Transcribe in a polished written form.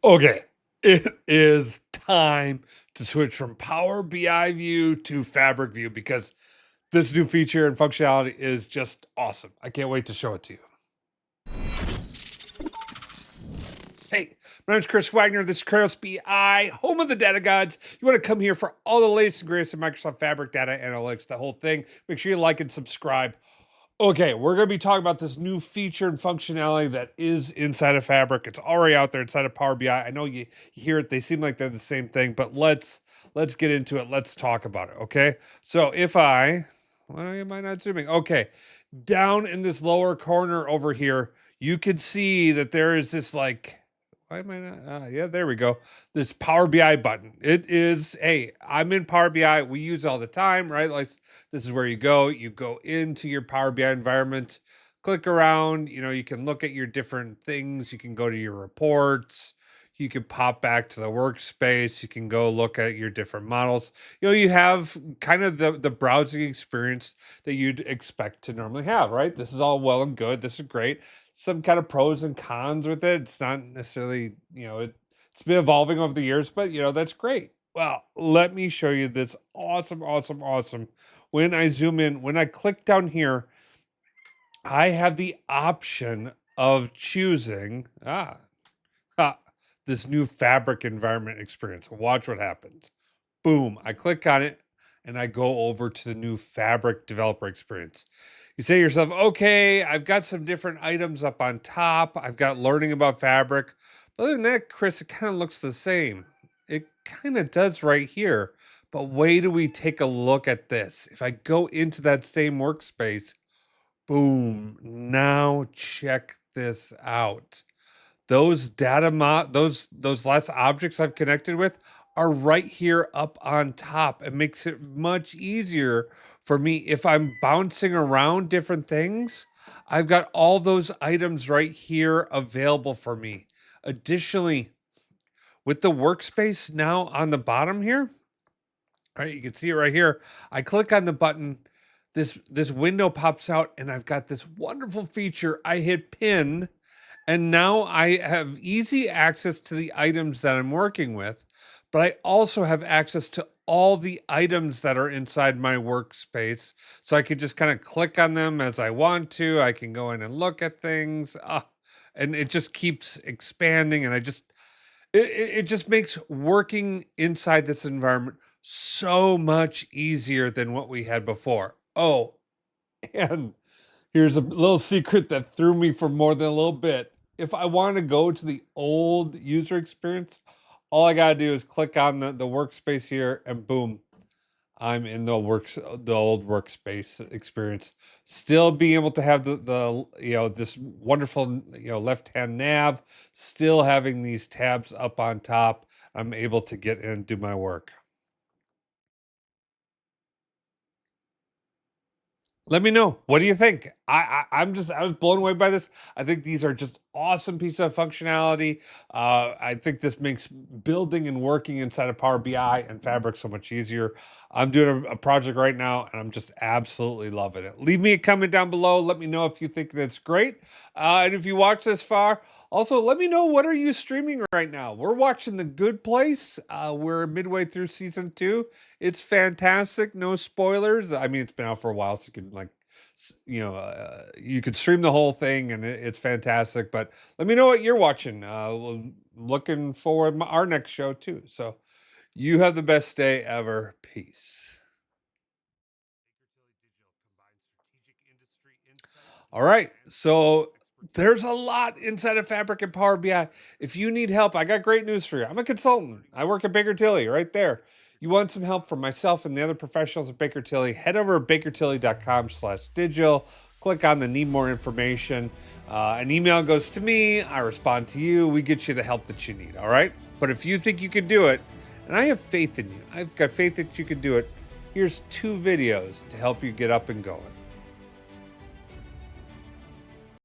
Okay, it is time to switch from Power BI view to Fabric view because this new feature and functionality is just awesome. I can't wait to show it to you. Hey, my name's Chris Wagner. This is Kratos BI, home of the data gods. You want to come here for all the latest and greatest in Microsoft Fabric data analytics, the whole thing. Make sure you like and subscribe. Okay, we're going to be talking about this new feature and functionality that is inside of Fabric. It's already out there inside of Power BI. I know you hear it; they seem like they're the same thing, but let's get into it. Let's talk about it. Okay, so if well, am I not zooming? Okay, down in this lower corner over here, you can see that there is this like. Why am I not? Yeah, there we go. This Power BI button. It is, hey, I'm in Power BI. We use it all the time, right? Like this is where you go. You go into your Power BI environment, click around. You can look at your different things. You can go to your reports. You can pop back to the workspace. You can go look at your different models. You have kind of the browsing experience that you'd expect to normally have, right? This is all well and good. This is great. Some kind of pros and cons with it. It's not necessarily, it's been evolving over the years, but that's great. Well, let me show you this awesome, awesome, awesome. When I zoom in, when I click down here, I have the option of choosing ah, this new Fabric environment experience. Watch what happens. Boom, I click on it and I go over to the new Fabric developer experience. You say to yourself, okay, I've got some different items up on top. I've got learning about Fabric. But other than that, Chris, it kind of looks the same. It kind of does right here. But wait till we take a look at this. If I go into that same workspace, boom, now check this out. Those those last objects I've connected with are right here up on top. It makes it much easier for me if I'm bouncing around different things. I've got all those items right here available for me. Additionally, with the workspace now on the bottom here, all right, you can see it right here. I click on the button, this window pops out, and I've got this wonderful feature. I hit pin, and now I have easy access to the items that I'm working with, but I also have access to all the items that are inside my workspace. So I can just kind of click on them as I want to. I can go in and look at things. And it just keeps expanding. And it just makes working inside this environment so much easier than what we had before. Oh, and here's a little secret that threw me for more than a little bit. If I want to go to the old user experience, all I gotta do is click on the workspace here, and boom, I'm in the old workspace experience. Still being able to have the this wonderful left hand nav, still having these tabs up on top. I'm able to get in and do my work. Let me know. What do you think? I was blown away by this. I think these are just awesome pieces of functionality. I think this makes building and working inside of Power BI and Fabric so much easier. I'm doing a project right now, and I'm just absolutely loving it. Leave me a comment down below. Let me know if you think that's great. And if you watch this far, also let me know, what are you streaming right now? We're watching The Good Place. We're midway through season 2. It's fantastic. No spoilers. I mean, it's been out for a while, so you can you could stream the whole thing, and it's fantastic. But let me know what you're watching. Looking forward to our next show too. So you have the best day ever. Peace. All right. So there's a lot inside of Fabric and Power BI. If you need help, I got great news for you. I'm a consultant. I work at Baker Tilly right there. You want some help from myself and the other professionals at Baker Tilly, head over to bakertilly.com/digital. Click on the need more information. An email goes to me. I respond to you. We get you the help that you need. All right. But if you think you can do it, and I have faith in you, I've got faith that you can do it. Here's 2 videos to help you get up and going.